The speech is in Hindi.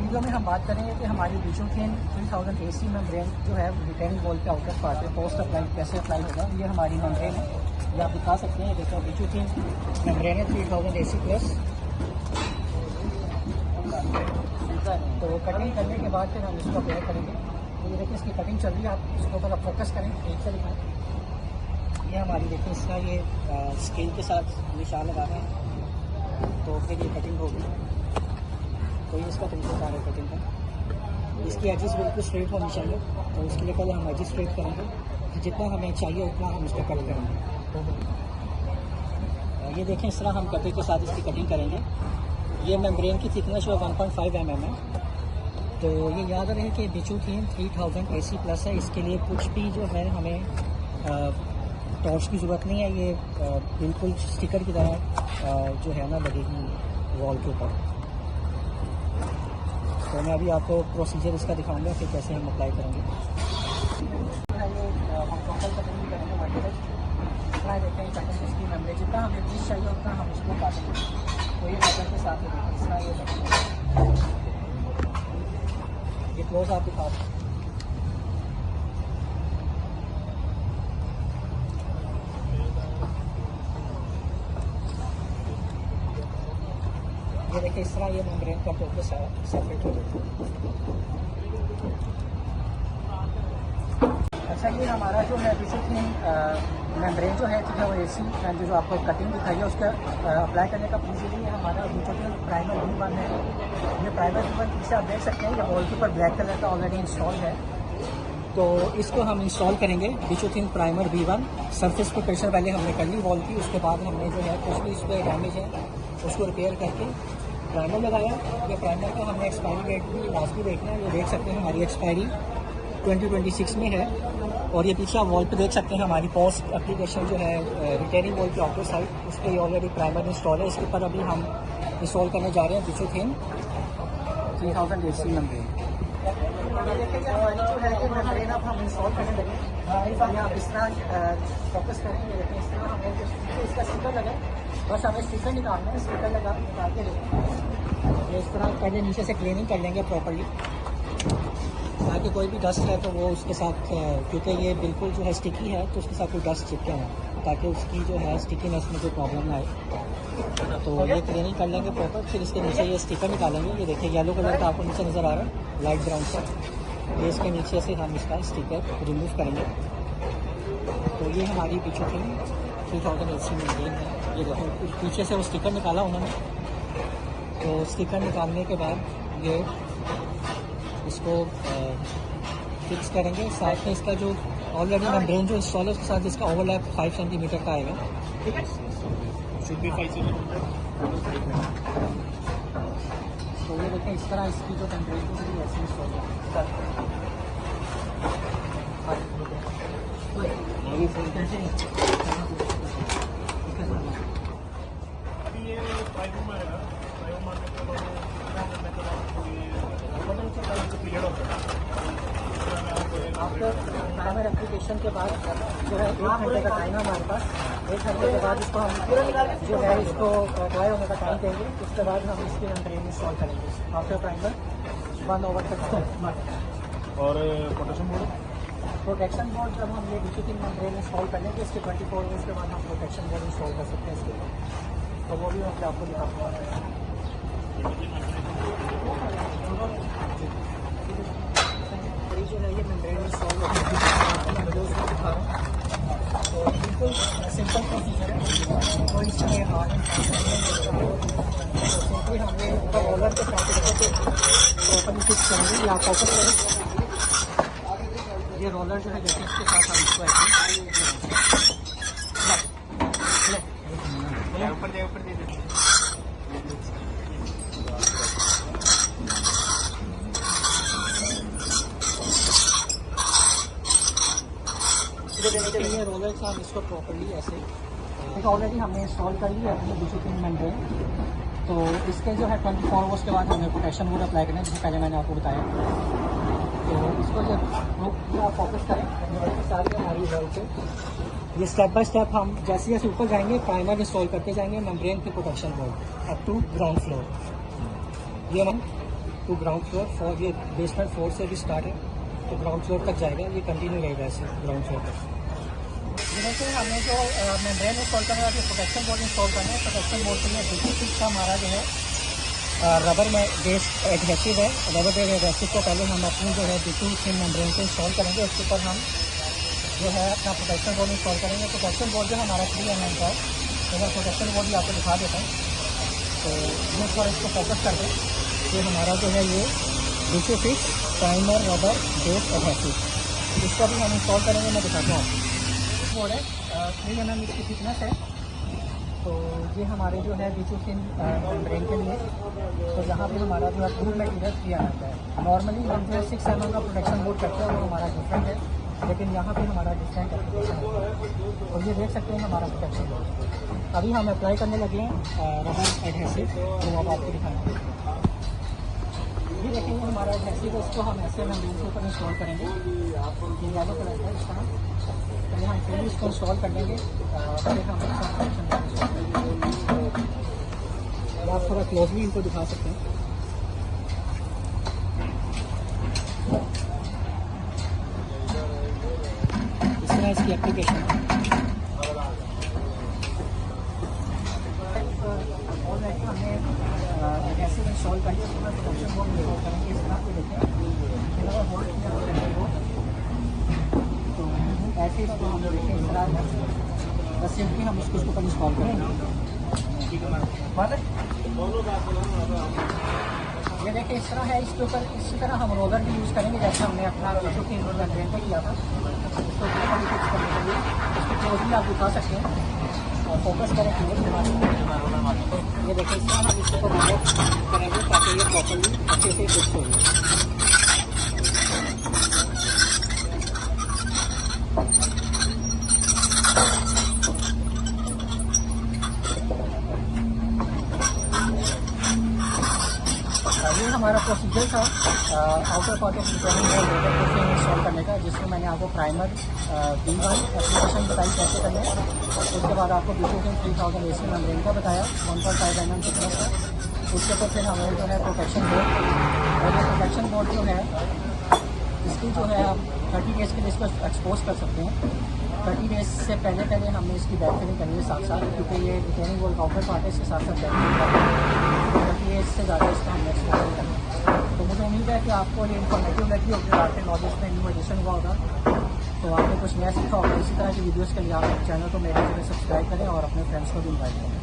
वीडियो में हम बात करेंगे कि हमारी बिचोथिन 3000 AC मेम्ब्रेन जो है रिटेनिंग वॉल के आउटर पार्ट है पोस्ट अप्लाई कैसे अप्लाई होगा। ये हमारी मेम्ब्रेन है, ये आप दिखा सकते हैं। देखो बिचोथिन मेम्ब्रेन है 3000 AC प्लस। तो कटिंग करने के बाद फिर हम इसको अप्लाई करेंगे। तो ये देखिए इसकी कटिंग चल रही है, आप इसके ऊपर आप फोकस करें, ठीक से दिखाएं। ये हमारी देखिए इसका ये स्केल के साथ निशान लगा रहे हैं, तो फिर ये कटिंग होगी। तो ये इसका तरीक़ाकार है कटिंग का। इसकी एजेस बिल्कुल स्ट्रेट होनी चाहिए, तो इसके लिए पहले हम एजेस स्ट्रेट करेंगे, जितना हमें चाहिए उतना हम इसको कट करेंगे। ये देखें इस तरह हम कटर के साथ इसकी कटिंग करेंगे। ये मेम्ब्रेन की थिकनेस जो 1.5 mm है। तो ये याद रहे कि बिचोथिन 3000 AC प्लस है। इसके लिए कुछ भी जो है हमें टॉर्च की ज़रूरत नहीं है। ये बिल्कुल स्टिकर की तरह जो है ना लगेगी वॉल के ऊपर। तो मैं अभी आपको प्रोसीजर इसका दिखाऊंगा कि कैसे हम अप्लाई करेंगे। हम टोटल कटिंग भी करेंगे वर्टिकल। इतना देखें कटिंग इसकी मेम्ब्रेन जितना हमें पीस चाहिए उतना हम इसको काटेंगे। तो ये कटर के साथ है, इस तरह ये क्लोज आप दिखा सकते हैं। ये देखिए इस तरह ये मेम्ब्रेन का टोटल सेपरेट हो जाता है। अच्छा ये हमारा जो है बिचोथिन मेम्ब्रेन जो है ठीक है वो AC मैंने जो आपको कटिंग दिखाई है उसका अप्लाई करने का प्रोसीजर ये हमारा बिचोथिन प्राइमर V1 है। ये प्राइमर V1 पीछे आप देख सकते हैं, ये वॉल के ऊपर ब्लैक कलर का ऑलरेडी इंस्टॉल है। तो इसको हम इंस्टॉल करेंगे बिचोथिन प्राइमर V1। सरफेस प्रिपरेशन पहले हमने कर ली वॉल की, उसके बाद हमने जो है कुछ भी इस पर डैमेज है उसको रिपेयर करके प्राइमर लगाया। ये प्राइमर का हमने एक्सपायरी डेट भी लास्ट भी देखना है। ये देख सकते हैं हमारी एक्सपायरी 2026 में है। और ये पीछे आप वॉल पे देख सकते हैं हमारी पोस्ट एप्लीकेशन जो है रिटेनिंग वॉल की आउटर साइड, उस पर ऑलरेडी प्राइमर इंस्टॉल है। इसके ऊपर अभी हम इंस्टॉल करने जा रहे हैं बिचोथिन 3000 AC मेम्ब्रेन। देखिए हमारी जो है ये मेम्ब्रेन अब हम इंस्टॉल करने लगे। आप इस तरह फोकस करेंगे, देखिए इस तरह हमें इसका स्टिकर लगा, बस हमें स्टिकर निकालना है। स्टिकर निकाल के देखिए इस तरह पहले नीचे से क्लीनिंग कर लेंगे प्रॉपर्ली, ताकि कोई भी डस्ट है तो वो उसके साथ, क्योंकि ये बिल्कुल जो है स्टिकी है तो उसके साथ कोई डस्ट चिपके ना, ताकि उसकी जो है स्टिकीनेस में कोई प्रॉब्लम ना आए। तो ये क्लीनिंग कर लेंगे प्रॉपर। फिर इसके नीचे ये स्टिकर निकालेंगे। ये देखिए येलो कलर का आपको नीचे नज़र आ रहा है, लाइट ब्राउन सा। ये इसके नीचे से हम इसका स्टिकर रिमूव करेंगे। तो ये हमारी बिचोथिन 3000 AC मेम्ब्रेन है। ये देखो पीछे से वो स्टिकर निकाला उन्होंने। तो स्टिकर निकालने के बाद ये इसको फिक्स करेंगे। साथ में इसका जो ऑलरेडी मेम्ब्रेन जो इंस्टॉल है उसके साथ इसका ओवरलैप 5 सेंटीमीटर का आएगा। ठीक है, शुड बी 5 सेंटीमीटर। तो ये देखें इस तरह इसकी जो मेम्ब्रेन को भी ऐसे इंस्टॉल है। आफ्टर प्राइमर एप्लीकेशन के बाद जो है 1 घंटे का टाइम है हमारे पास। 1 घंटे के बाद इसको हम जो है इसको ड्राई होने का टाइम देंगे। उसके बाद हम इसकी मेम्ब्रेन इंस्टॉल करेंगे आफ्टर प्राइमर 1 आवर तक। और प्रोटेक्शन बोर्ड जब हम ये बिचोथिन मेम्ब्रेन इंस्टॉल करेंगे इसके 24 आवर्स के बाद हम प्रोटेक्शन बोर्ड इंस्टॉल कर सकते हैं इसके बाद। तो वो भी मैं आपको दिखाऊंगा। जो है ये मेम्ब्रेन इंस्टॉल दिखा रहा हूँ। तो बिल्कुल सिंपल प्रोसीजर है, कोई इसमें हार्ड सिंपली हमने रोलर के साथ प्रॉपर्ली फिक्स करेंगे। या फोकस करें, ये रोलर जो है जैसे इसके साथ हम इसको ऐसे ऊपर दे देते हैं। ये रोलर से हम इसको प्रॉपर्ली ऐसे देखिए ऑलरेडी हमने इंस्टॉल कर लिया है बिचोथिन मेम्ब्रेन। तो इसके जो है 24 आवर्स के बाद हमें प्रोटेक्शन बोर्ड अप्लाई करना है, जिससे पहले मैंने आपको बताया। तो इसको जब आप फोकस करें सारी हमारी वॉल पे ये स्टेप बाय स्टेप हम जैसे जैसे ऊपर जाएंगे प्राइमर इंस्टॉल करते जाएंगे मेम्ब्रेन के protection board up to ground floor. ये हम टू ग्राउंड फ्लोर ये बेसमेंट फ्लोर से भी स्टार्ट है, तो ग्राउंड फ्लोर तक जाएगा, ये कंटिन्यू रहेगा ऐसे ग्राउंड फ्लोर तक। जैसे हमें जो मेम्ब्रेन इंस्टॉल करना है, प्रोटेक्शन बोर्ड इंस्टॉल करना है। प्रोटेक्शन बोर्ड के लिए बिल्कुल का हमारा जो है रबर में बेस एडहेसिव है। रबर बेस एडहेसिव को पहले हम अपनी जो है बिल्कुल थिन मेम्ब्रेन से इंस्टॉल करेंगे, उसके ऊपर हम जो है अपना प्रोटेक्शन बोर्ड इंस्टॉल करेंगे। प्रोटेक्शन बोर्ड जो हमारा 3 mm का है, तो मैं प्रोटेक्शन बोर्ड भी आपको दिखा देता हूँ। तो ये थोड़ा इसको फोकस कर दें। ये हमारा जो है ये डिसोफिक्स प्राइमर रबर बेस एडहेसिव, इसको भी हम इंस्टॉल करेंगे, मैं दिखाता हूँ आपको। बोर्ड है 3 mm इसकी थिकनेस है। तो ये हमारे जो है बिचुफिन मेम्ब्रेन के लिए, तो यहाँ पे हमारा जो है प्रूफ मटीरियल किया जाता है। नॉर्मली हम जो है 6 mm का प्रोटेक्शन बोर्ड करते हैं, वो हमारा डिफरेंट है, लेकिन यहाँ पे हमारा डिफरेंट एप्लीकेशन है। और ये देख सकते हैं हमारा प्रोटेक्शन बोर्ड। अभी हम अप्लाई करने लगे हैं रबर एडहेसिव, जो अब आपको दिखाएंगे। ये देखेंगे हमारा एडहेसिव है, इसको हम ऐसे मेम्ब्रेन के ऊपर इंस्टॉल करेंगे। ये येलो कलर है, इस तरह पहले हम फिर इसको इंस्टॉल कर लेंगे, फिर हम आप थोड़ा क्लोजली इनको दिखा सकते हैं। इस तरह इसकी एप्लीकेशन ऑलरेडी हमने एडहेसिव इंस्टॉल कर लिया, पूरा प्रोटेक्शन बोर्ड इंस्टॉल करेंगे। इस तरह से देखें होल्ड किया तो ऐसे इसको हम देखें इस तरह बस सिंपली हम इसको ऊपर इंस्टॉल करेंगे। ये देखिए इस तरह है, इसके ऊपर इसी तरह हम रोलर भी यूज़ करेंगे, जैसे हमने अपना बिचुफिन मेम्ब्रेन पे किया था। इसको फिक्स करने के लिए इसको क्लोजली आप दिखा सकते हैं और फोकस करें क्लियर। ये देखिए इस तरह हम इसको करेंगे ताकि ये प्रॉपर्ली अच्छे से फिक्स हो। ये हमारा प्रोसीजर था outer part of returning install करने का, जिसमें मैंने आपको प्राइमर B1 एप्लीकेशन बताई कैसे करना है। उसके बाद आपको बिचुफिन 3000 AC मेम्ब्रेन का बताया 1.5 mm थिकनेस का। उसके ऊपर फिर हमें जो है प्रोटेक्शन बोर्ड, और ये प्रोटेक्शन बोर्ड जो है इसकी जो है आप 30 डेज़ के लिए इसको एक्सपोज कर सकते हैं। 30 डेज़ से पहले हमने इसकी बैक फिलिंग करनी है साथ साथ, क्योंकि ये रिटेनिंग वॉल आउटर पार्ट है, इसके साथ साथ बैक फिलिंग करनी है। 30 डेज़ से ज़्यादा इसका हमने एक्सपोज नहीं करना है। तो मुझे उम्मीद है कि आपको ये इन्फॉर्मेटिव लगी होगी, आपके नॉलेज में न्यू एडिशन हुआ होगा, तो आपने कुछ नया सीखा होगा। इसी तरह की वीडियोज़ के लिए आप चैनल को मेरे चैनल सब्सक्राइब करें और अपने फ्रेंड्स को भी इन्वाइट करें।